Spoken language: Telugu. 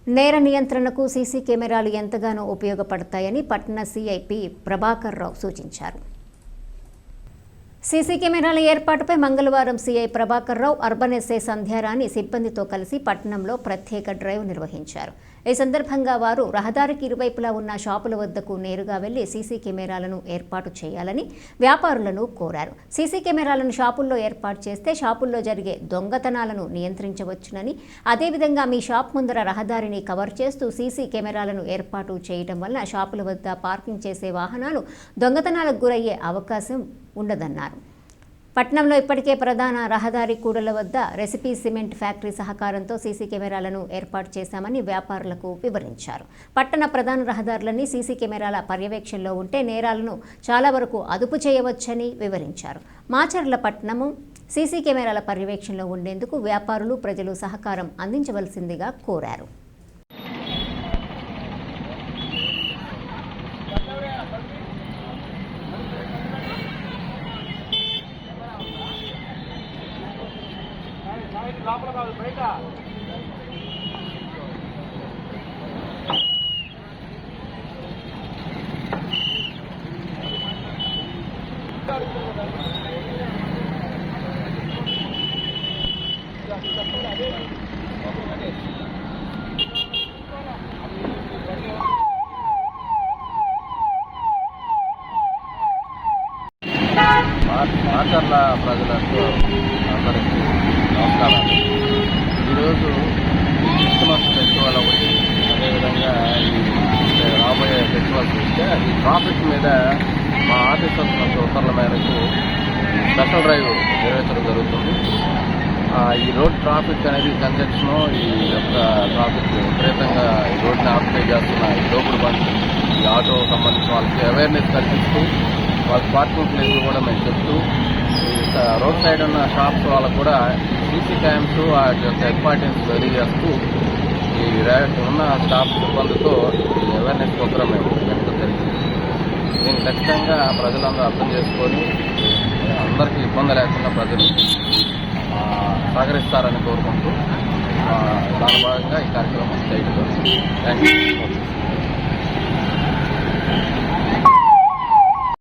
నేర నియంత్రణకు సీసీ కెమెరాలు ఎంతగానో ఉపయోగపడతాయని పట్టణ సీఐపీ ప్రభాకర్ రావు సూచించారు. సీసీ కెమెరాల ఏర్పాటుపై మంగళవారం CI Prabhakar Rao, urban SI Sandhyarani సిబ్బందితో కలిసి పట్టణంలో ప్రత్యేక డ్రైవ్ నిర్వహించారు. ఈ సందర్భంగా వారు రహదారికి ఇరువైపులా ఉన్న షాపుల వద్దకు నేరుగా వెళ్లి సీసీ కెమెరాలను ఏర్పాటు చేయాలని వ్యాపారులను కోరారు. సీసీ కెమెరాలను షాపుల్లో ఏర్పాటు చేస్తే షాపుల్లో జరిగే దొంగతనాలను నియంత్రించవచ్చునని, అదేవిధంగా మీ షాప్ ముందర రహదారిని కవర్ చేస్తూ సీసీ కెమెరాలను ఏర్పాటు చేయడం వల్ల షాపుల వద్ద పార్కింగ్ చేసే వాహనాలు దొంగతనాలకు గురయ్యే అవకాశం ఉండదన్నారు. పట్టణంలో ఇప్పటికే ప్రధాన రహదారి కూడళ్ల వద్ద రెసిపీ సిమెంట్ ఫ్యాక్టరీ సహకారంతో సీసీ కెమెరాలను ఏర్పాటు చేశామని వ్యాపారులకు వివరించారు. పట్టణ ప్రధాన రహదారులన్నీ సీసీ కెమెరాల పర్యవేక్షణలో ఉంటే నేరాలను చాలా వరకు అదుపు చేయవచ్చని వివరించారు. మాచర్ల పట్టణము సీసీ కెమెరాల పర్యవేక్షణలో ఉండేందుకు వ్యాపారులు, ప్రజలు సహకారం అందించవలసిందిగా కోరారు. లోపల కాదు బయట మాచర్ల ప్రజలకు అందరికీ నమస్కారాలు. ఈరోజు క్రిస్మస్ ఫెస్టివల్ ఒకటి, అదేవిధంగా ఈ రాబోయే ఫెస్టివల్స్ చూస్తే ఈ ట్రాఫిక్ మీద మా ఆఫీసర్స్ నుంచి ఉత్తర్వుల మేరకు స్పెషల్ డ్రైవ్ నిర్వహించడం జరుగుతుంది. ఈ రోడ్ ట్రాఫిక్ అనేది కంజెక్షన్, ఈ యొక్క ట్రాఫిక్ విపరీతంగా ఈ రోడ్ని ఆక్యుపై చేస్తున్న ఈ దోపుడు బండి, ఈ ఆటో సంబంధించిన వాళ్ళకి అవేర్నెస్ కల్పిస్తూ వాళ్ళ పార్కింగ్ ప్లేస్ కూడా మేము చెప్తూ రోడ్ సైడ్ ఉన్న షాప్స్ వాళ్ళకు కూడా సీసీ క్యామ్స్ వాటి యొక్క ఇంపార్టెన్స్ తెలియజేస్తూ ఈ ఉన్న స్టాఫ్ సిబ్బందితో అవేర్నెస్ ప్రోగ్రామ్ మేము పెట్టడం జరిగింది. దీన్ని ఖచ్చితంగా ప్రజలందరూ అర్థం చేసుకొని అందరికీ ఇబ్బంది లేకుండా ప్రజలు సహకరిస్తారని కోరుకుంటూ దాని భాగంగా ఈ కార్యక్రమం చేయడం. Thank you.